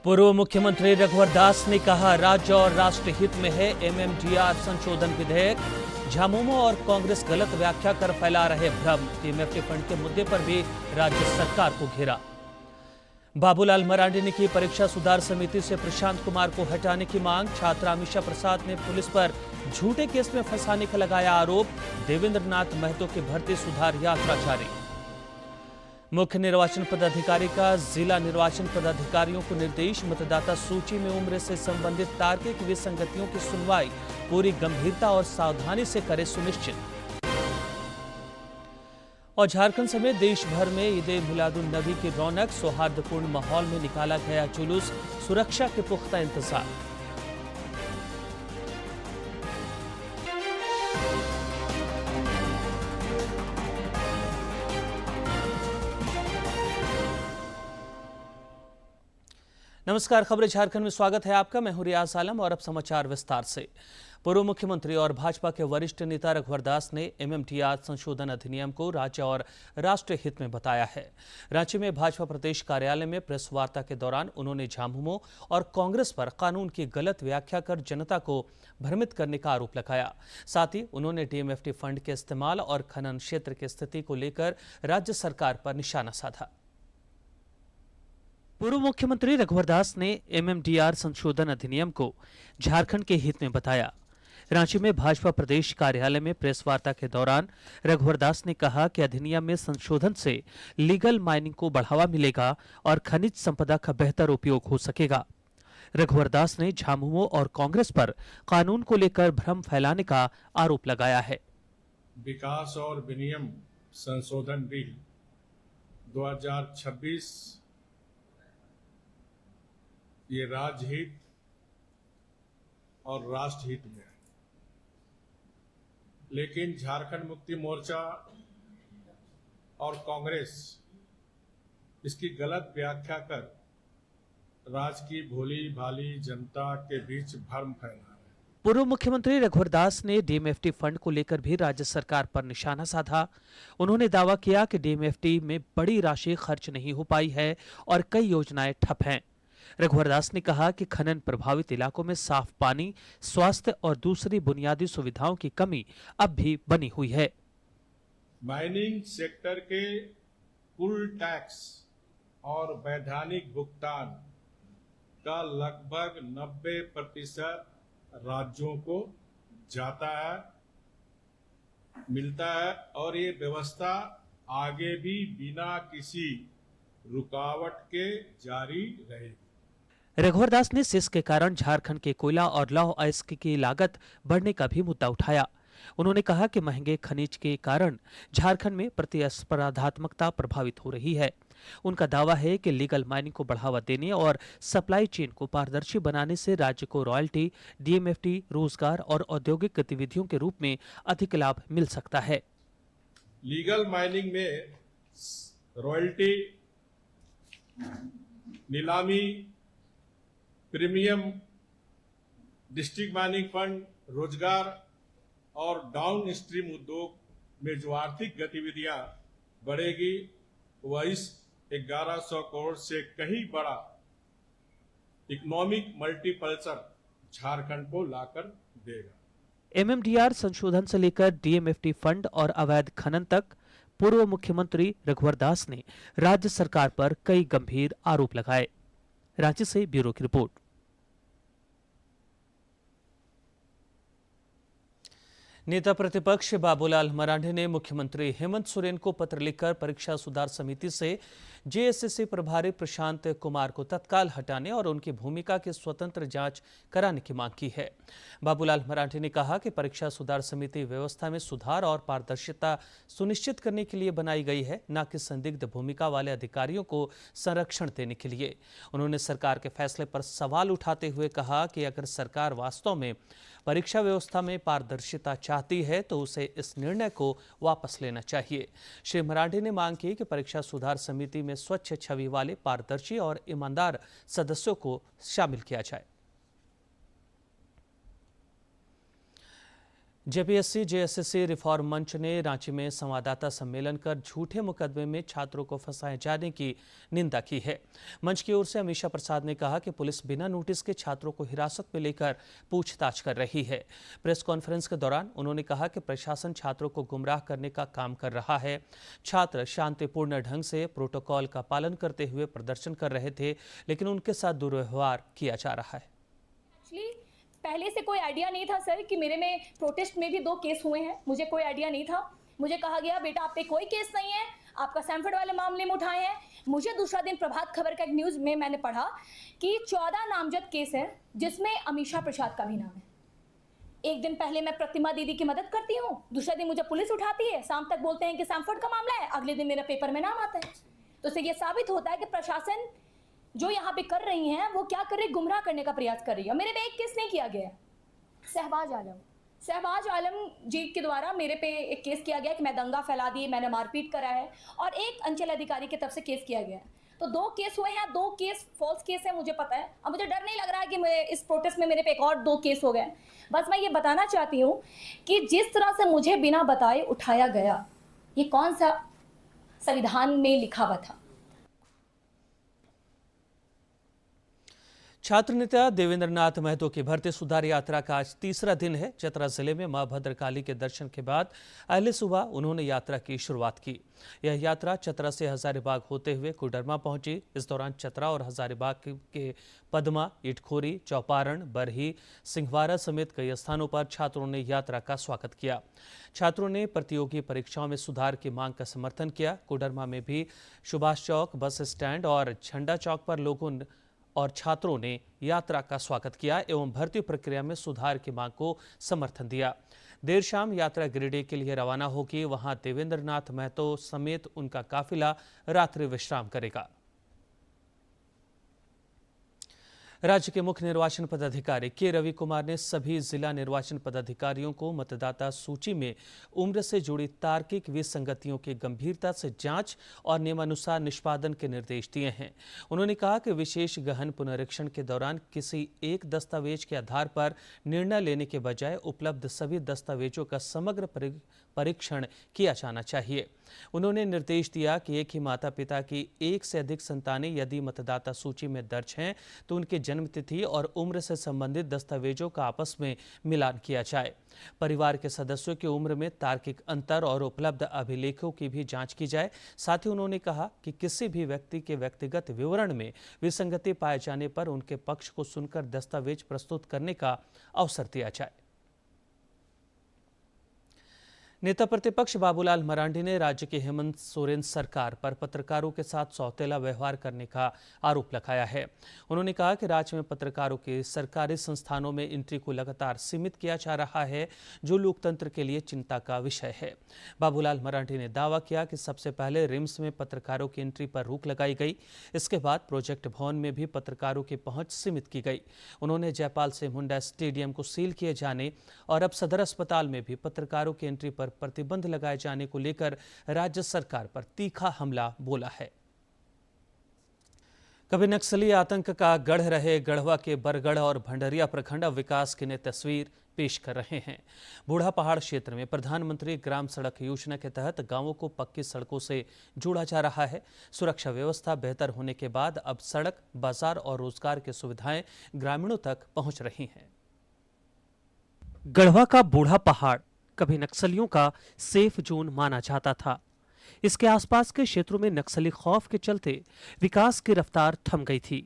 पूर्व मुख्यमंत्री रघुवर दास ने कहा, राज्य और राष्ट्र हित में है एमएमडीआर संशोधन विधेयक। झामुमो और कांग्रेस गलत व्याख्या कर फैला रहे भ्रम। डीएमएफटी फंड के मुद्दे पर भी राज्य सरकार को घेरा। बाबूलाल मरांडी ने की परीक्षा सुधार समिति से प्रशांत कुमार को हटाने की मांग। छात्रा अमीषा प्रसाद ने पुलिस पर झूठे केस में फंसाने का लगाया आरोप। देवेंद्र नाथ महतो की भर्ती सुधार यात्रा जारी। मुख्य निर्वाचन पदाधिकारी का जिला निर्वाचन पदाधिकारियों को निर्देश। मतदाता सूची में उम्र से संबंधित तार्किक विसंगतियों की सुनवाई पूरी गंभीरता और सावधानी से करे सुनिश्चित। और झारखंड समेत देश भर में ईद ए मिलादुन नबी की रौनक। सौहार्दपूर्ण माहौल में निकाला गया जुलूस। सुरक्षा के पुख्ता इंतजाम। नमस्कार, खबरें झारखंड में स्वागत है आपका। मैं हूं रियाज आलम और अब समाचार विस्तार से। पूर्व मुख्यमंत्री और भाजपा के वरिष्ठ नेता रघुवर दास ने एमएमडीआर संशोधन अधिनियम को राज्य और राष्ट्रीय हित में बताया है। रांची में भाजपा प्रदेश कार्यालय में प्रेस वार्ता के दौरान उन्होंने झामुमो और कांग्रेस पर कानून की गलत व्याख्या कर जनता को भ्रमित करने का आरोप लगाया। साथ ही उन्होंने डीएमएफटी फंड के इस्तेमाल और खनन क्षेत्र की स्थिति को लेकर राज्य सरकार पर निशाना साधा। पूर्व मुख्यमंत्री रघुवर दास ने एमएमडीआर संशोधन अधिनियम को झारखंड के हित में बताया। रांची में भाजपा प्रदेश कार्यालय में प्रेस वार्ता के दौरान रघुवर दास ने कहा कि अधिनियम में संशोधन से लीगल माइनिंग को बढ़ावा मिलेगा और खनिज संपदा का बेहतर उपयोग हो सकेगा। रघुवर दास ने झामुमो और कांग्रेस पर कानून को लेकर भ्रम फैलाने का आरोप लगाया है। विकास और विनियम संशोधन बिल 2026 ये राज्य हित और राष्ट्र हित में है, लेकिन झारखंड मुक्ति मोर्चा और कांग्रेस इसकी गलत व्याख्या कर राज्य की भोली भाली जनता के बीच भ्रम फैला है। पूर्व मुख्यमंत्री रघुवर दास ने डीएमएफटी फंड को लेकर भी राज्य सरकार पर निशाना साधा। उन्होंने दावा किया कि डीएमएफटी में बड़ी राशि खर्च नहीं हो पाई है और कई योजनाएं ठप हैं। रघुवर दास ने कहा कि खनन प्रभावित इलाकों में साफ पानी, स्वास्थ्य और दूसरी बुनियादी सुविधाओं की कमी अब भी बनी हुई है। माइनिंग सेक्टर के कुल टैक्स और वैधानिक भुगतान का लगभग 90% राज्यों को जाता है, मिलता है और ये व्यवस्था आगे भी बिना किसी रुकावट के जारी रहेगी। रघुवर दास ने सेस के कारण झारखंड के कोयला और लौह अयस्क की लागत बढ़ने का भी मुद्दा उठाया। उन्होंने कहा कि महंगे खनिज के कारण झारखंड में प्रतिस्पर्धात्मकता प्रभावित हो रही है। उनका दावा है कि लीगल माइनिंग को बढ़ावा देने और सप्लाई चेन को पारदर्शी बनाने से राज्य को रॉयल्टी, डीएमएफटी, रोजगार और औद्योगिक गतिविधियों के रूप में अधिक लाभ मिल सकता है। लीगल माइनिंग में रॉयल्टी, नीलामी, प्रीमियम, डिस्ट्रिक्ट माइनिंग फंड, रोजगार और डाउन स्ट्रीम उद्योग में जो आर्थिक गतिविधियां बढ़ेगी वह इस 1100 करोड़ से कहीं बड़ा इकोनॉमिक मल्टीप्लसर झारखंड को लाकर देगा। एमएमडीआर संशोधन से लेकर डीएमएफटी फंड और अवैध खनन तक पूर्व मुख्यमंत्री रघुवर दास ने राज्य सरकार पर कई गंभीर आरोप लगाए। रांची से ब्यूरो की रिपोर्ट। नेता प्रतिपक्ष बाबूलाल मरांडी ने मुख्यमंत्री हेमंत सोरेन को पत्र लिखकर परीक्षा सुधार समिति से जेएसएससी प्रभारी प्रशांत कुमार को तत्काल हटाने और उनकी भूमिका की स्वतंत्र जांच कराने की मांग की है। बाबूलाल मरांडी ने कहा कि परीक्षा सुधार समिति व्यवस्था में सुधार और पारदर्शिता सुनिश्चित करने के लिए बनाई गई है, न कि संदिग्ध भूमिका वाले अधिकारियों को संरक्षण देने के लिए। उन्होंने सरकार के फैसले पर सवाल उठाते हुए कहा कि अगर सरकार वास्तव में परीक्षा व्यवस्था में पारदर्शिता चाहती है तो उसे इस निर्णय को वापस लेना चाहिए। श्री मरांडी ने मांग की कि परीक्षा सुधार समिति में स्वच्छ छवि वाले, पारदर्शी और ईमानदार सदस्यों को शामिल किया जाए। जेपीएससी जेएसएससी रिफॉर्म मंच ने रांची में संवाददाता सम्मेलन कर झूठे मुकदमे में छात्रों को फंसाए जाने की निंदा की है। मंच की ओर से अमीषा प्रसाद ने कहा कि पुलिस बिना नोटिस के छात्रों को हिरासत में लेकर पूछताछ कर रही है। प्रेस कॉन्फ्रेंस के दौरान उन्होंने कहा कि प्रशासन छात्रों को गुमराह करने का काम कर रहा है। छात्र शांतिपूर्ण ढंग से प्रोटोकॉल का पालन करते हुए प्रदर्शन कर रहे थे, लेकिन उनके साथ दुर्व्यवहार किया जा रहा है। पहले से कोई आइडिया नहीं था सर कि मेरे में प्रोटेस्ट में भी 2 केस हुए हैं। मुझे कोई आइडिया नहीं था। मुझे कहा गया बेटा आप पे कोई केस नहीं है, आपका सैमफोर्ड वाले मामले में उठाए हैं। मुझे दूसरा दिन प्रभात खबर का एक न्यूज़ में मैंने पढ़ा कि 14 नामजद केस है जिसमें अमीषा प्रसाद का भी नाम है। एक दिन पहले मैं प्रतिमा दीदी की मदद करती हूँ, दूसरा दिन मुझे पुलिस उठाती है, शाम तक बोलते हैं कि सैमफोर्ड का मामला है, अगले दिन मेरा पेपर में नाम आता है। तो इससे ये साबित होता है कि प्रशासन जो यहाँ पे कर रही हैं वो क्या कर रही है, गुमराह करने का प्रयास कर रही है। मेरे पे एक केस नहीं किया गया है। शहबाज आलम जी के द्वारा मेरे पे एक केस किया गया कि मैं दंगा फैला दी, मैंने मारपीट करा है, और एक अंचल अधिकारी की तरफ से केस किया गया है। तो 2 केस हुए हैं, 2 केस फॉल्स केस है, मुझे पता है। अब मुझे डर नहीं लग रहा है कि मैं इस प्रोटेस्ट में मेरे पे एक और 2 केस हो गए। बस मैं ये बताना चाहती हूँ कि जिस तरह से मुझे बिना बताए उठाया गया, ये कौन सा संविधान में लिखा हुआ था। छात्र नेता देवेंद्र नाथ महतो की भर्ती सुधार यात्रा का आज तीसरा दिन है। चतरा जिले में मां भद्रकाली के दर्शन के बाद अहले सुबह उन्होंने यात्रा की शुरुआत की। यह यात्रा चतरा से हजारीबाग होते हुए कोडरमा पहुंची। इस दौरान चतरा और हजारीबाग के पदमा, इटखोरी, चौपारण, बरही, सिंहवारा समेत कई स्थानों पर छात्रों ने यात्रा का स्वागत किया। छात्रों ने प्रतियोगी परीक्षाओं में सुधार की मांग का समर्थन किया। कोडरमा में भी सुभाष चौक, बस स्टैंड और झंडा चौक पर लोगों और छात्रों ने यात्रा का स्वागत किया एवं भर्ती प्रक्रिया में सुधार की मांग को समर्थन दिया। देर शाम यात्रा गिरिडीह के लिए रवाना होगी। वहां देवेंद्र नाथ महतो समेत उनका काफिला रात्रि विश्राम करेगा। राज्य के मुख्य निर्वाचन पदाधिकारी के रवि कुमार ने सभी जिला निर्वाचन पदाधिकारियों को मतदाता सूची में उम्र से जुड़ी तार्किक विसंगतियों की गंभीरता से जांच और नियमानुसार निष्पादन के निर्देश दिए हैं। उन्होंने कहा कि विशेष गहन पुनरीक्षण के दौरान किसी एक दस्तावेज के आधार पर निर्णय लेने के बजाय उपलब्ध सभी दस्तावेजों का समग्र परीक्षण किया जाना चाहिए। उन्होंने निर्देश दिया कि एक ही माता पिता की एक से अधिक संतानें यदि मतदाता सूची में दर्ज हैं तो उनके जन्मतिथि और उम्र से संबंधित दस्तावेजों का आपस में मिलान किया जाए। परिवार के सदस्यों की उम्र में तार्किक अंतर और उपलब्ध अभिलेखों की भी जांच की जाए। साथ ही उन्होंने कहा कि किसी भी व्यक्ति के व्यक्तिगत विवरण में विसंगति पाए जाने पर उनके पक्ष को सुनकर दस्तावेज प्रस्तुत करने का अवसर दिया जाए। नेता प्रतिपक्ष बाबूलाल मरांडी ने राज्य के हेमंत सोरेन सरकार पर पत्रकारों के साथ सौतेला व्यवहार करने का आरोप लगाया है। उन्होंने कहा कि राज्य में पत्रकारों के सरकारी संस्थानों में एंट्री को लगातार सीमित किया जा रहा है, जो लोकतंत्र के लिए चिंता का विषय है। बाबूलाल मरांडी ने दावा किया कि सबसे पहले रिम्स में पत्रकारों की एंट्री पर रोक लगाई गई। इसके बाद प्रोजेक्ट भवन में भी पत्रकारों की पहुंच सीमित की गई। उन्होंने जयपाल सिंह मुंडा स्टेडियम को सील किए जाने और अब सदर अस्पताल में भी पत्रकारों की एंट्री पर प्रतिबंध लगाए जाने को लेकर राज्य सरकार पर तीखा हमला बोला है। कभी नक्सली आतंक का गढ़ रहे गढ़वा के बरगढ़ और भंडरिया प्रखंड विकास की नई तस्वीर पेश कर रहे हैं। बूढ़ा पहाड़ क्षेत्र में प्रधानमंत्री ग्राम सड़क योजना के तहत गांवों को पक्की सड़कों से जोड़ा जा रहा है। सुरक्षा व्यवस्था बेहतर होने के बाद अब सड़क, बाजार और रोजगार की सुविधाएं ग्रामीणों तक पहुंच रही हैं। गढ़वा का बूढ़ा पहाड़ कभी नक्सलियों का सेफ जोन माना जाता था। इसके आसपास के क्षेत्रों में नक्सली खौफ के चलते विकास की रफ्तार थम गई थी।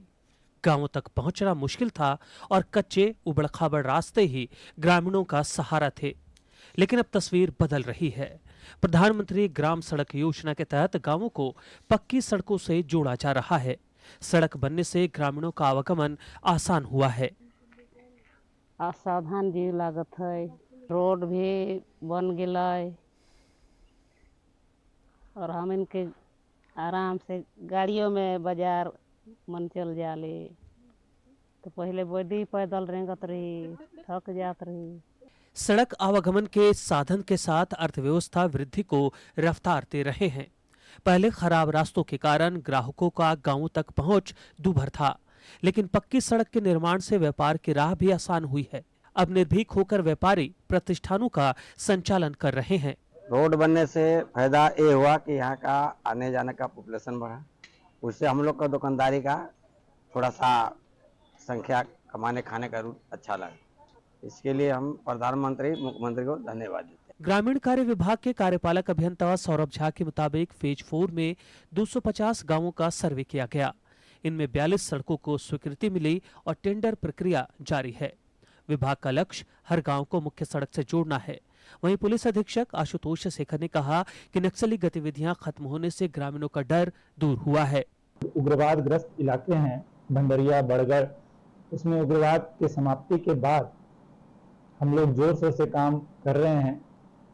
गांवों तक पहुंचना मुश्किल था और कच्चे उबड़-खाबड़ रास्ते ही ग्रामीणों का सहारा थे। लेकिन अब तस्वीर बदल रही है। प्रधानमंत्री ग्राम सड़क योजना के तहत गांवों को पक्की सड़कों से जोड़ा जा रहा है। सड़क बनने से ग्रामीणों का आवागमन आसान हुआ है। असावधान भी लागत है, रोड भी बन गया और हम इनके आराम से गाड़ियों में बाजार मन चल जाले। तो पहले बड़ी पैदल रेंगत रही, थक जात रही। सड़क आवागमन के साधन के साथ अर्थव्यवस्था वृद्धि को रफ्तार दे रहे हैं। पहले खराब रास्तों के कारण ग्राहकों का गांवों तक पहुंच दूभर था, लेकिन पक्की सड़क के निर्माण से व्यापार की राह भी आसान हुई है। अब निर्भीक होकर व्यापारी प्रतिष्ठानों का संचालन कर रहे हैं। रोड बनने से फायदा ये हुआ कि यहाँ का आने जाने का पॉपुलेशन बढ़ा, उससे हम लोग का दुकानदारी का थोड़ा सा संख्या कमाने खाने का रूट अच्छा लगा। इसके लिए हम प्रधानमंत्री मुख्यमंत्री को धन्यवाद देते हैं। ग्रामीण कार्य विभाग के कार्यपालक अभियंता सौरभ झा के मुताबिक फेज 4 में 250 गांवों का सर्वे किया गया। इनमें 42 सड़कों को स्वीकृति मिली और टेंडर प्रक्रिया जारी है। विभाग का लक्ष्य हर गांव को मुख्य सड़क से जोड़ना है। वहीं पुलिस अधीक्षक आशुतोष शेखर ने कहा कि नक्सली गतिविधियां खत्म होने से ग्रामीणों का डर दूर हुआ है। उग्रवाद ग्रस्त इलाके हैं भंडरिया बड़गढ़, उसमें उग्रवाद के समाप्ति के बाद हम लोग जोर शोर से काम कर रहे हैं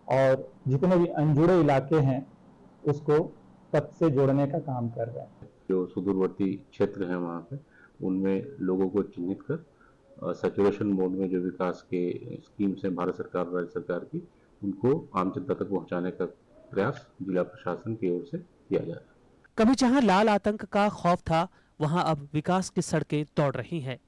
और जितने भी अनजुड़े इलाके हैं उसको पथ से जोड़ने का काम कर रहे हैं। जो सुदूरवर्ती क्षेत्र हैं वहाँ पे उनमें लोगों को चिन्हित कर सैचुरेशन मोड में जो विकास के स्कीम्स हैं भारत सरकार और राज्य सरकार की, उनको आम जनता तक पहुँचाने का प्रयास जिला प्रशासन की ओर से किया जा रहा है। कभी जहां लाल आतंक का खौफ था, वहां अब विकास की सड़कें दौड़ रही हैं।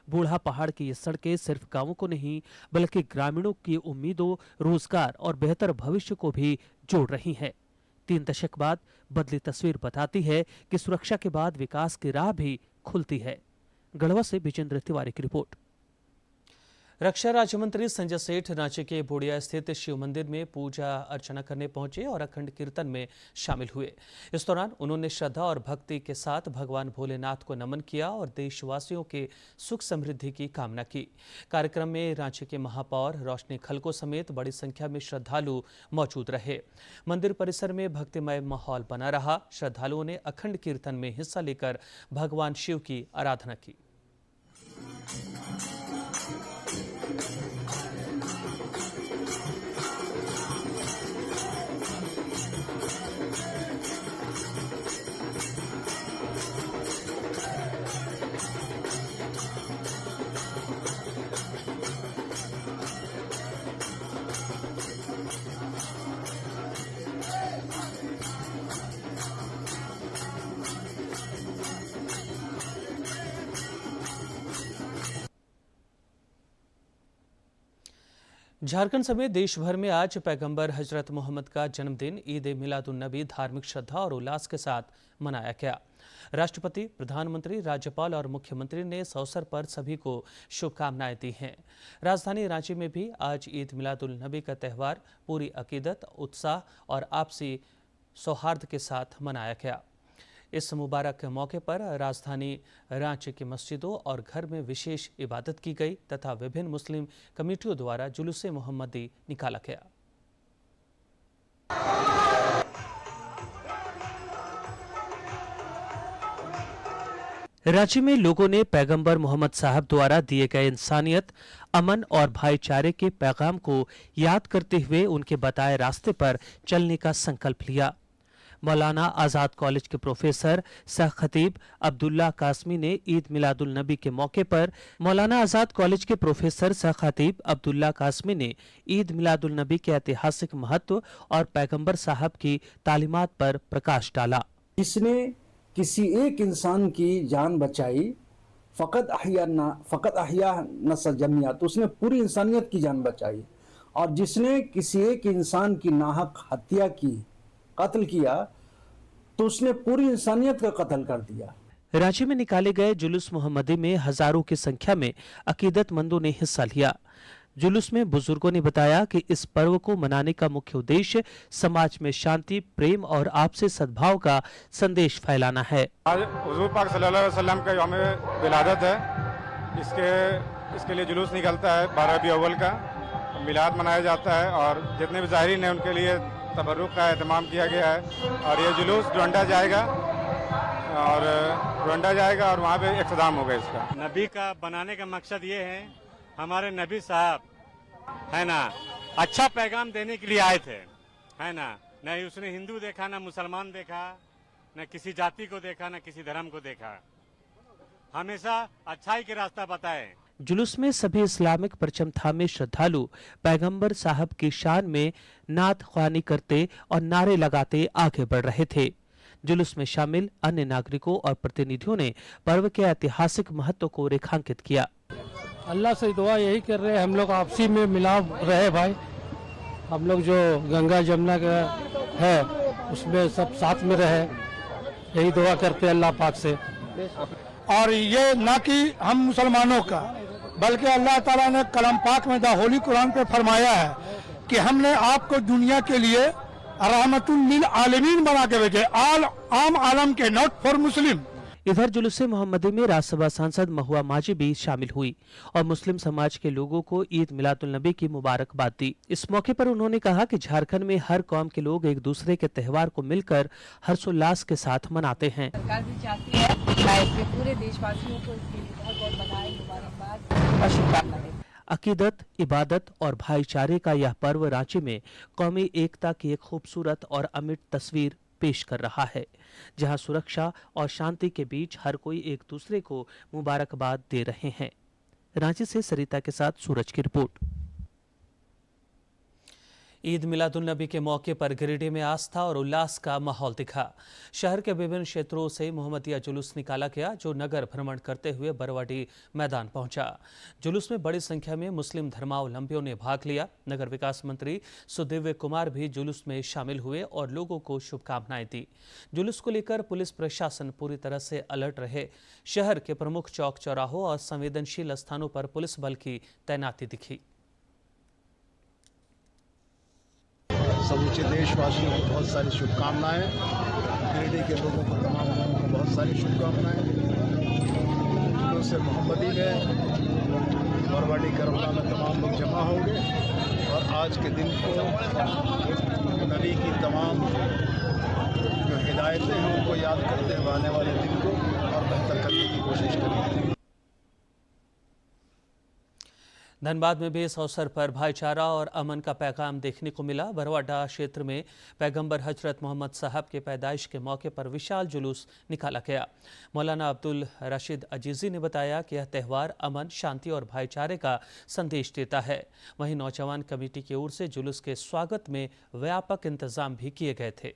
बूढ़ा पहाड़ की ये सड़कें सिर्फ गांवों को नहीं बल्कि ग्रामीणों की उम्मीदों, रोजगार और बेहतर भविष्य को भी जोड़ रही हैं। 3 दशक बाद बदली तस्वीर बताती है कि सुरक्षा के बाद विकास की राह भी खुलती है। गढ़वा से विजेंद्र तिवारी की रिपोर्ट। रक्षा राज्य मंत्री संजय सेठ रांची के बोड़िया स्थित शिव मंदिर में पूजा अर्चना करने पहुंचे और अखंड कीर्तन में शामिल हुए। इस दौरान उन्होंने श्रद्धा और भक्ति के साथ भगवान भोलेनाथ को नमन किया और देशवासियों के सुख समृद्धि की कामना की। कार्यक्रम में रांची के महापौर रोशनी खलको समेत बड़ी संख्या में श्रद्धालु मौजूद रहे। मंदिर परिसर में भक्तिमय माहौल बना रहा। श्रद्धालुओं ने अखंड कीर्तन में हिस्सा लेकर भगवान शिव की आराधना की। झारखंड समेत देश भर में आज पैगंबर हजरत मोहम्मद का जन्मदिन ईद ए मिलादुन्नबी धार्मिक श्रद्धा और उल्लास के साथ मनाया गया। राष्ट्रपति, प्रधानमंत्री, राज्यपाल और मुख्यमंत्री ने इस अवसर पर सभी को शुभकामनाएं दी हैं। राजधानी रांची में भी आज ईद मिलादुन्नबी का त्यौहार पूरी अकीदत, उत्साह और आपसी सौहार्द के साथ मनाया गया। इस मुबारक मौके पर राजधानी रांची की मस्जिदों और घर में विशेष इबादत की गई तथा विभिन्न मुस्लिम कमेटियों द्वारा जुलूसे मोहम्मदी निकाला गया। रांची में लोगों ने पैगंबर मोहम्मद साहब द्वारा दिए गए इंसानियत, अमन और भाईचारे के पैगाम को याद करते हुए उनके बताए रास्ते पर चलने का संकल्प लिया। मौलाना आज़ाद कॉलेज के प्रोफेसर सह खतीब अब्दुल्ला कासमी ने ईद मिलादुल नबी के मौके पर ईद मिलादुल नबी के ऐतिहासिक महत्व और पैगंबर साहब की तालीमात पर प्रकाश डाला। जिसने किसी एक इंसान की जान बचाई, फ़कत अहिया नस्ल जमिया, तो उसने पूरी इंसानियत की जान बचाई। और जिसने किसी एक इंसान की नाहक हत्या की, कत्ल किया, तो उसने पूरी इंसानियत का कत्ल कर दिया। रांची में निकाले गए जुलूस मोहम्मदी में हजारों की संख्या में अकीदतमंदों ने हिस्सा लिया। जुलूस में बुजुर्गों ने बताया कि इस पर्व को मनाने का मुख्य उद्देश्य समाज में शांति, प्रेम और आपसी सद्भाव का संदेश फैलाना है। आज हुजूर पाक सल्लल्लाहु अलैहि वसल्लम का यौम विलादत है। इसके लिए जुलूस निकलता है 12 रबी अव्वल का, मिलाद मनाया जाता है और जितने भी ज़ाहिरीन हैं उनके लिए तबर्रुक का एहतमाम किया गया है। और ये जुलूस डोंडा जाएगा और वहाँ पे इख्तिताम होगा इसका। नबी का बनाने का मकसद ये है, हमारे नबी साहब है ना अच्छा पैगाम देने के लिए आए थे, है ना। न उसने हिंदू देखा, न मुसलमान देखा, न किसी जाति को देखा, न किसी धर्म को देखा। हमेशा अच्छाई के रास्ता बताए। जुलूस में सभी इस्लामिक परचम थामे श्रद्धालु पैगंबर साहब की शान में नात ख्वानी करते और नारे लगाते आगे बढ़ रहे थे। जुलूस में शामिल अन्य नागरिकों और प्रतिनिधियों ने पर्व के ऐतिहासिक महत्व को रेखांकित किया। अल्लाह से दुआ यही कर रहे हैं, हम लोग आपसी में मिलाव रहे भाई। हम लोग जो गंगा जमुना का है उसमें सब साथ में रहे, यही दुआ करते हैं अल्लाह पाक से। और ये ना कि हम मुसलमानों का, बल्कि अल्लाह ताला ने कलम पाक में द होली कुरान पे फरमाया है कि हमने आपको दुनिया के लिए रहमतुल लिल आलमीन बना के भेजे, आम आलम के, नॉट फॉर मुस्लिम। इधर जुलूस मोहम्मदी में राज्यसभा सांसद महुआ माजी भी शामिल हुई और मुस्लिम समाज के लोगों को ईद मिलादुल नबी की मुबारकबाद दी। इस मौके पर उन्होंने कहा कि झारखंड में हर कौम के लोग एक दूसरे के त्योहार को मिलकर हर्षोल्लास के साथ मनाते हैं। सरकार भी चाहती है कि पूरे देशवासियों को इसके लिए बहुत बहुत बधाई, मुबारकबाद और शुभकामनाएं। अकीदत, इबादत और भाईचारे का यह पर्व रांची में कौमी एकता की एक खूबसूरत और अमिट तस्वीर पेश कर रहा है, जहां सुरक्षा और शांति के बीच हर कोई एक दूसरे को मुबारकबाद दे रहे हैं। रांची से सरिता के साथ सूरज की रिपोर्ट। ईद मिलादुल नबी के मौके पर गिरिडीह में आस्था और उल्लास का माहौल दिखा। शहर के विभिन्न क्षेत्रों से मोहम्मदिया जुलूस निकाला गया, जो नगर भ्रमण करते हुए बरवाडी मैदान पहुंचा। जुलूस में बड़ी संख्या में मुस्लिम धर्मावलंबियों ने भाग लिया। नगर विकास मंत्री सुदिव्य कुमार भी जुलूस में शामिल हुए और लोगों को शुभकामनाएं दी। जुलूस को लेकर पुलिस प्रशासन पूरी तरह से अलर्ट रहे। शहर के प्रमुख चौक चौराहों और संवेदनशील स्थानों पर पुलिस बल की तैनाती दिखी। समूचे देशवासियों को बहुत सारी शुभकामनाएं। गिरिडीह के लोगों को, तमाम लोगों को बहुत सारी शुभकामनाएं। जुलूस मोहम्मदी में बरवाडी करबला में तमाम लोग जमा होंगे और आज के दिन को नबी की तमाम जो हिदायतें हैं उनको याद करते हुए आने वाले दिन को और बेहतर करने की कोशिश करेंगे। धनबाद में भी इस अवसर पर भाईचारा और अमन का पैगाम देखने को मिला। बरवाडा क्षेत्र में पैगंबर हजरत मोहम्मद साहब के पैदाइश के मौके पर विशाल जुलूस निकाला गया। मौलाना अब्दुल रशीद अजीजी ने बताया कि यह त्यौहार अमन, शांति और भाईचारे का संदेश देता है। वहीं नौजवान कमेटी की ओर से जुलूस के स्वागत में व्यापक इंतजाम भी किए गए थे।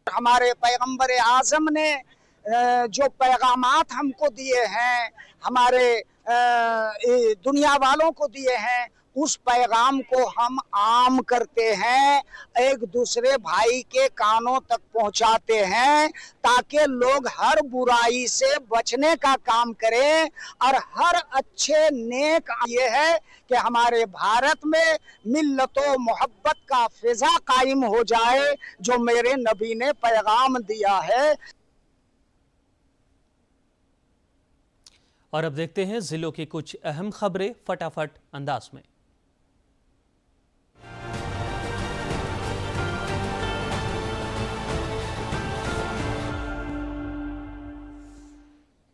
हमारे पैगंबर आजम ने जो पैगामात हमको दिए हैं, हमारे दुनिया वालों को दिए हैं, उस पैगाम को हम आम करते हैं, एक दूसरे भाई के कानों तक पहुंचाते हैं, ताकि लोग हर बुराई से बचने का काम करें। और हर अच्छे नेक ये है कि हमारे भारत में मिल्लतो मोहब्बत का फिजा कायम हो जाए, जो मेरे नबी ने पैगाम दिया है। और अब देखते हैं जिलों की कुछ अहम खबरें फटाफट अंदाज में।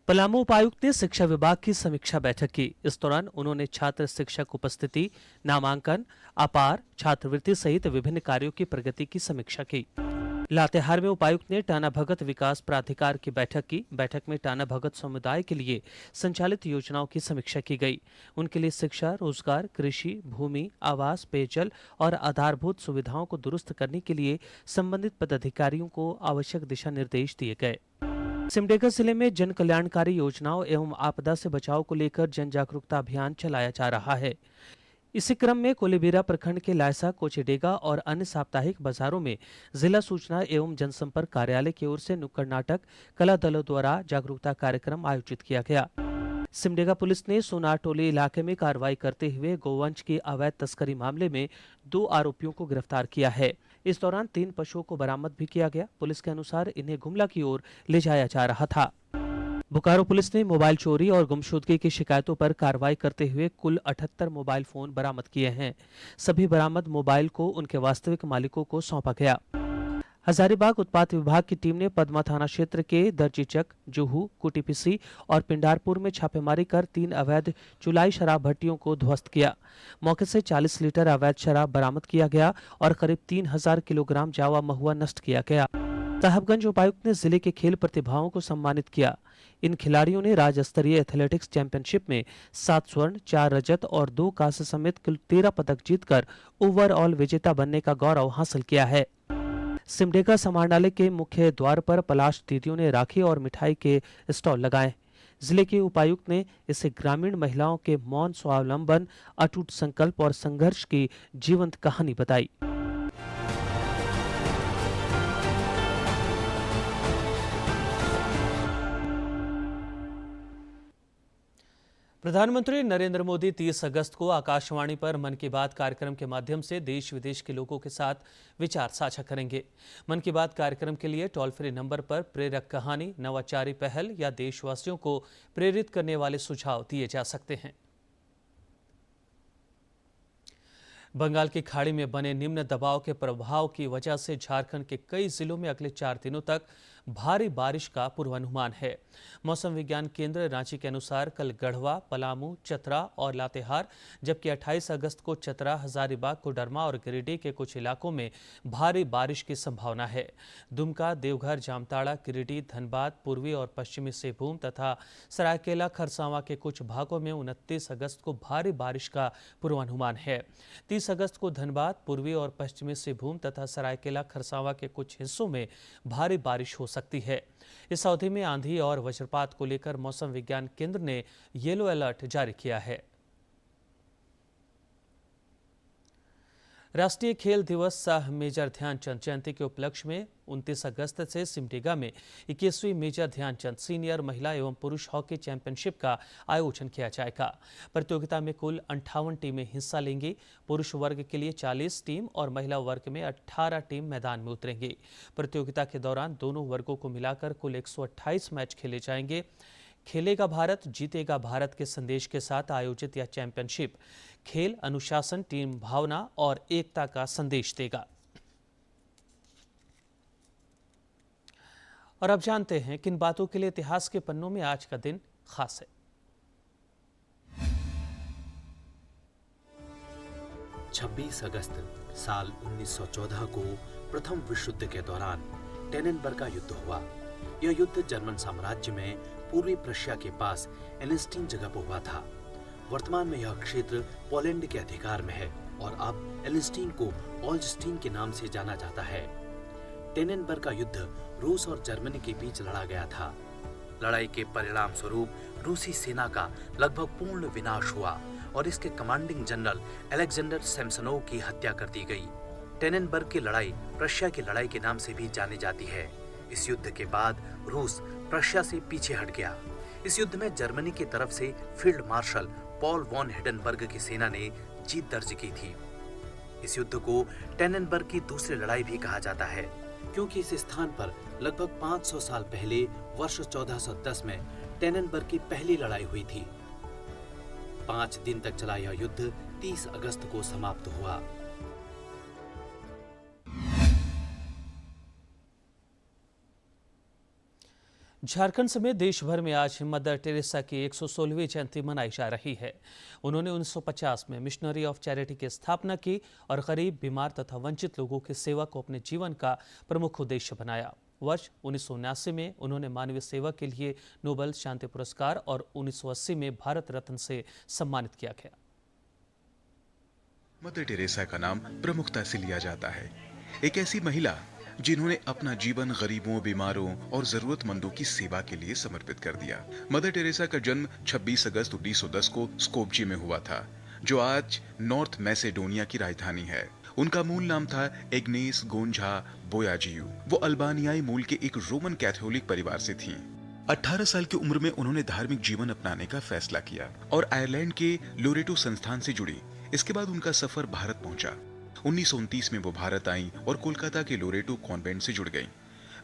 पलामू उपायुक्त ने शिक्षा विभाग की समीक्षा बैठक की। इस दौरान उन्होंने छात्र शिक्षक उपस्थिति, नामांकन, अपार, छात्रवृत्ति सहित विभिन्न कार्यों की प्रगति की समीक्षा की। लातेहार में उपायुक्त ने टाना भगत विकास प्राधिकार की बैठक की। बैठक में टाना भगत समुदाय के लिए संचालित योजनाओं की समीक्षा की गई। उनके लिए शिक्षा, रोजगार, कृषि, भूमि, आवास, पेयजल और आधारभूत सुविधाओं को दुरुस्त करने के लिए संबंधित पदाधिकारियों को आवश्यक दिशा निर्देश दिए गए। सिमडेगा जिले में जन कल्याणकारी योजनाओं एवं आपदा से बचाव को लेकर जन जागरूकता अभियान चलाया जा रहा है। इसी क्रम में कोलेबिरा प्रखंड के लायसा, कोचेडेगा और अन्य साप्ताहिक बाजारों में जिला सूचना एवं जनसंपर्क कार्यालय की ओर से नुक्कड़ नाटक, कला दलों द्वारा जागरूकता कार्यक्रम आयोजित किया गया। सिमडेगा पुलिस ने सोनार टोली इलाके में कार्रवाई करते हुए गोवंश की अवैध तस्करी मामले में 2 आरोपियों को गिरफ्तार किया है। इस दौरान 3 पशुओं को बरामद भी किया गया। पुलिस के अनुसार इन्हें गुमला की ओर ले जाया जा रहा था। बोकारो पुलिस ने मोबाइल चोरी और गुमशुदगी की शिकायतों पर कार्रवाई करते हुए कुल 78 मोबाइल फोन बरामद किए हैं। सभी बरामद मोबाइल को उनके वास्तविक मालिकों को सौंपा गया। हजारीबाग उत्पाद विभाग की टीम ने पदमा थाना क्षेत्र के दर्जीचक, जुहू, कुटीपीसी और पिंडारपुर में छापेमारी कर 3 अवैध चुलाई शराब भट्टियों को ध्वस्त किया। मौके से 40 लीटर अवैध शराब बरामद किया गया और करीब 3000 किलोग्राम जावा महुआ नष्ट किया गया। साहबगंज उपायुक्त ने जिले के खेल प्रतिभाओं को सम्मानित किया। इन खिलाड़ियों ने राज्य स्तरीय एथलेटिक्स चैंपियनशिप में 7 स्वर्ण, 4 रजत और 2 कांस्य समेत कुल 13 पदक जीतकर ओवरऑल विजेता बनने का गौरव हासिल किया है। सिमडेगा समाहरणालय के मुख्य द्वार पर पलाश दीदियों ने राखी और मिठाई के स्टॉल लगाए। जिले के उपायुक्त ने इसे ग्रामीण महिलाओं के मौन स्वावलंबन, अटूट संकल्प और संघर्ष की जीवंत कहानी बताई। प्रधानमंत्री नरेंद्र मोदी 30 अगस्त को आकाशवाणी पर मन की बात कार्यक्रम के माध्यम से देश विदेश के लोगों के साथ विचार साझा करेंगे। मन की बात कार्यक्रम के लिए टोल फ्री नंबर पर प्रेरक कहानी, नवाचारी पहल या देशवासियों को प्रेरित करने वाले सुझाव दिए जा सकते हैं। बंगाल की खाड़ी में बने निम्न दबाव के प्रभाव की वजह से झारखंड के कई जिलों में अगले 4 दिनों तक भारी बारिश का पूर्वानुमान है। मौसम विज्ञान केंद्र रांची के अनुसार कल गढ़वा, पलामू, चतरा और लातेहार, जबकि 28 अगस्त को चतरा, हजारीबाग, कोडरमा और गिरिडीह के कुछ इलाकों में भारी बारिश की संभावना है। दुमका, देवघर, जामताड़ा, गिरिडीह, धनबाद, पूर्वी और पश्चिमी सिंहभूम तथा सरायकेला, खरसावां के कुछ भागों में 29 अगस्त को भारी बारिश का पूर्वानुमान है। 30 अगस्त को धनबाद, पूर्वी और पश्चिमी सिंहभूम तथा सरायकेला, खरसावां के कुछ हिस्सों में भारी बारिश हो सकती है। इस अवधि में आंधी और वज्रपात को लेकर मौसम विज्ञान केंद्र ने येलो अलर्ट जारी किया है। राष्ट्रीय खेल दिवस सह मेजर ध्यानचंद जयंती के उपलक्ष्य में 29 अगस्त से सिमडेगा में 21वीं मेजर ध्यानचंद सीनियर महिला एवं पुरुष हॉकी चैंपियनशिप का आयोजन किया जाएगा। प्रतियोगिता में कुल 58 टीमें हिस्सा लेंगी। पुरुष वर्ग के लिए 40 टीम और महिला वर्ग में 18 टीम मैदान में उतरेंगी। प्रतियोगिता के दौरान दोनों वर्गों को मिलाकर कुल 128 मैच खेले जाएंगे। खेलेगा भारत, जीतेगा भारत के संदेश के साथ आयोजित यह चैंपियनशिप खेल, अनुशासन, टीम भावना और एकता का संदेश देगा। और अब जानते हैं किन बातों के लिए इतिहास के पन्नों में आज का दिन खास है। 26 अगस्त साल 1914 को प्रथम विश्व युद्ध के दौरान टेनेनबर्ग का युद्ध हुआ। यह युद्ध जर्मन साम्राज्य में पूर्वी प्रशिया के पास एलेस्टीन जगह पर हुआ था। वर्तमान में यह क्षेत्र पोलैंड के अधिकार में है और अब एलेस्टीन को ऑल्स्टीन के नाम से जाना जाता है। टेनेनबर्ग का युद्ध रूस और जर्मनी के बीच लड़ा गया था। लड़ाई के परिणाम स्वरूप रूसी सेना का लगभग पूर्ण विनाश हुआ और इसके कमांडिंग जनरल अलेक्जेंडर सैमसनोव की हत्या कर दी गई। टेनेनबर्ग की लड़ाई प्रशिया की लड़ाई के नाम से भी जानी जाती है। इस युद्ध के बाद रूस प्रशिया से पीछे हट गया। इस युद्ध में जर्मनी की तरफ से field marshal Paul von Hindenburg की सेना ने जीत दर्ज की थी। इस युद्ध को टेनेनबर्ग की दूसरी लड़ाई भी कहा जाता है, क्योंकि इस स्थान पर लगभग 500 साल पहले वर्ष 1410 में टेनेनबर्ग की पहली लड़ाई हुई थी। 5 दिन तक चला यह युद्ध 30 अगस्त को समाप्त हुआ। झारखंड समेत देश भर में आज मदर टेरेसा की 116वीं जयंती मनाई जा रही है। उन्होंने 1950 में मिशनरी ऑफ चैरिटी की स्थापना की और गरीब, बीमार तथा वंचित लोगों की सेवा को अपने जीवन का प्रमुख उद्देश्य बनाया। वर्ष 1979 में उन्होंने मानवीय सेवा के लिए नोबेल शांति पुरस्कार और 1980 में भारत रत्न से सम्मानित किया गया। मदर टेरेसा का नाम प्रमुखता से लिया जाता है। एक ऐसी महिला जिन्होंने अपना जीवन गरीबों, बीमारों और जरूरतमंदों की सेवा के लिए समर्पित कर दिया। मदर टेरेसा का जन्म 26 अगस्त 1910 को स्कोपजे में हुआ था, जो आज नॉर्थ मैसेडोनिया की राजधानी है। उनका मूल नाम था एग्नेस गोंझा बोयाजियू। वो अल्बानियाई मूल के एक रोमन कैथोलिक परिवार से थीं। 18 साल की उम्र में उन्होंने धार्मिक जीवन अपनाने का फैसला किया और आयरलैंड के लोरेटो संस्थान से जुड़ी। इसके बाद उनका सफर भारत पहुंचा। 1929 में वो भारत आईं और कोलकाता के लोरेटो कॉन्वेंट से जुड़ गईं।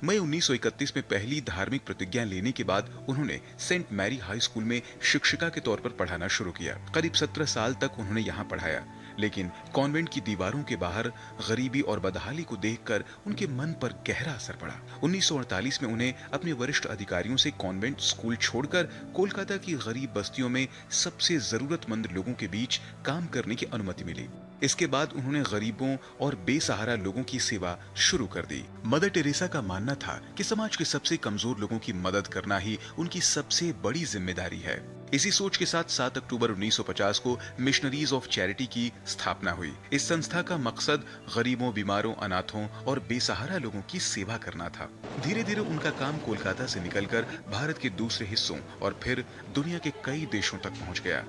मई 1931 में पहली धार्मिक प्रतिज्ञा लेने के बाद उन्होंने सेंट मैरी हाई स्कूल में शिक्षिका के तौर पर पढ़ाना शुरू किया। करीब 17 साल तक उन्होंने यहाँ पढ़ाया, लेकिन कॉन्वेंट की दीवारों के बाहर गरीबी और बदहाली को देखकर उनके मन पर गहरा असर पड़ा। 1948 में उन्हें अपने वरिष्ठ अधिकारियों से कॉन्वेंट स्कूल छोड़कर कोलकाता की गरीब बस्तियों में सबसे जरूरतमंद लोगों के बीच काम करने की अनुमति मिली। इसके बाद उन्होंने गरीबों और बेसहारा लोगों की सेवा शुरू कर दी। मदर टेरेसा का मानना था कि समाज के सबसे कमजोर लोगों की मदद करना ही उनकी सबसे बड़ी जिम्मेदारी है। इसी सोच के साथ 7 अक्टूबर 1950 को मिशनरीज ऑफ चैरिटी की स्थापना हुई। इस संस्था का मकसद गरीबों, बीमारों, अनाथों और बेसहारा लोगों की सेवा करना था। धीरे धीरे उनका काम कोलकाता से निकलकर भारत के दूसरे हिस्सों और फिर दुनिया के कई देशों तक पहुंच गया।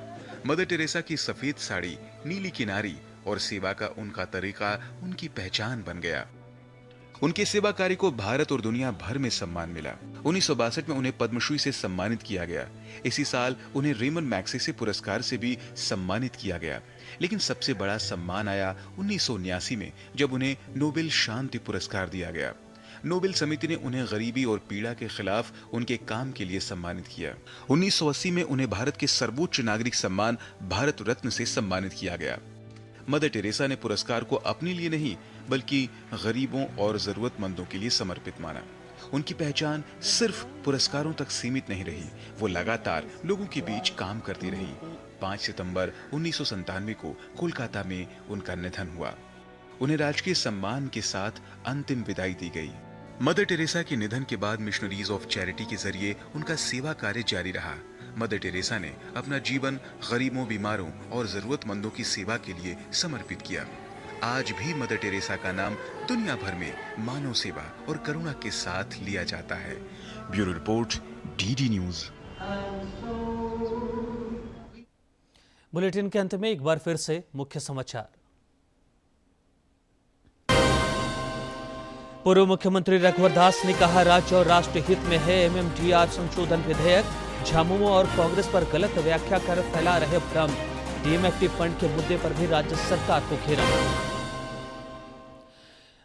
मदर टेरेसा की सफेद साड़ी, नीली किनारी और सेवा का उनका तरीका उनकी पहचान बन गया। उनके सेवा कार्य को भारत और दुनिया भर में सम्मान मिला। 1962 में उन्हें पद्मश्री से सम्मानित किया गया। इसी साल उन्हें रेमन मैग्सेसे पुरस्कार से भी सम्मानित किया गया। लेकिन सबसे बड़ा सम्मान आया 1979 में, जब उन्हें नोबेल शांति पुरस्कार दिया गया। नोबेल समिति ने उन्हें गरीबी और पीड़ा के खिलाफ उनके काम के लिए सम्मानित किया। 1980 में उन्हें भारत के सर्वोच्च नागरिक सम्मान भारत रत्न से सम्मानित किया गया। मदर टेरेसा ने पुरस्कार को अपने लिए नहीं बल्कि गरीबों और जरूरतमंदों के लिए समर्पित माना। उनकी पहचान सिर्फ पुरस्कारों तक सीमित नहीं रही, वो लगातार लोगों के बीच काम करती रही। 5 सितंबर 1997 को कोलकाता में उनका निधन हुआ। उन्हें राजकीय सम्मान के साथ अंतिम विदाई दी गई। मदर टेरेसा के निधन के बाद मिशनरीज ऑफ चैरिटी के जरिए उनका सेवा कार्य जारी रहा। मदर टेरेसा ने अपना जीवन गरीबों, बीमारों और जरूरतमंदों की सेवा के लिए समर्पित किया। आज भी मदर टेरेसा का नाम दुनिया भर में मानव सेवा और करुणा के साथ लिया जाता है। Bureau report, DD news. Bulletin के अंत में एक बार फिर से मुख्य समाचार। पूर्व मुख्यमंत्री रघुवर दास ने कहा, राज्य और राष्ट्र हित में है एमएमटीआर संशोधन विधेयक। झामुमो और कांग्रेस पर गलत व्याख्या कर फैला रहे भ्रम। डीएमएफटी फंड के मुद्दे पर भी राज्य सरकार को घेरा।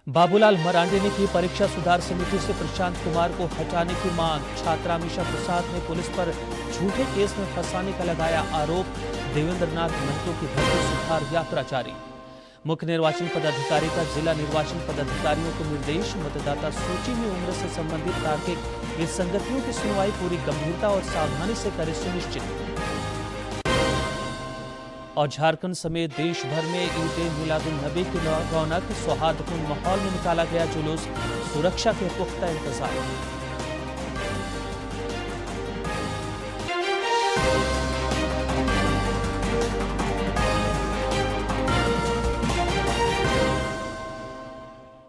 बाबूलाल मरांडी ने की परीक्षा सुधार समिति से प्रशांत कुमार को हटाने की मांग। छात्रा अमीषा प्रसाद ने पुलिस पर झूठे केस में फंसाने का लगाया आरोप। देवेंद्र नाथ महतो की भर्ती सुधार यात्रा जारी। मुख्य निर्वाचन पदाधिकारी का जिला निर्वाचन पदाधिकारियों को निर्देश। मतदाता सूची में उम्र से संबंधित तार्किक विसंगतियों की सुनवाई पूरी गंभीरता और सावधानी से करे सुनिश्चित। और झारखंड समेत देश भर में ईद-ए-मिलादुन्नबी की रौनक। सौहार्दपूर्ण माहौल में निकाला गया जुलूस। सुरक्षा के पुख्ता इंतजाम।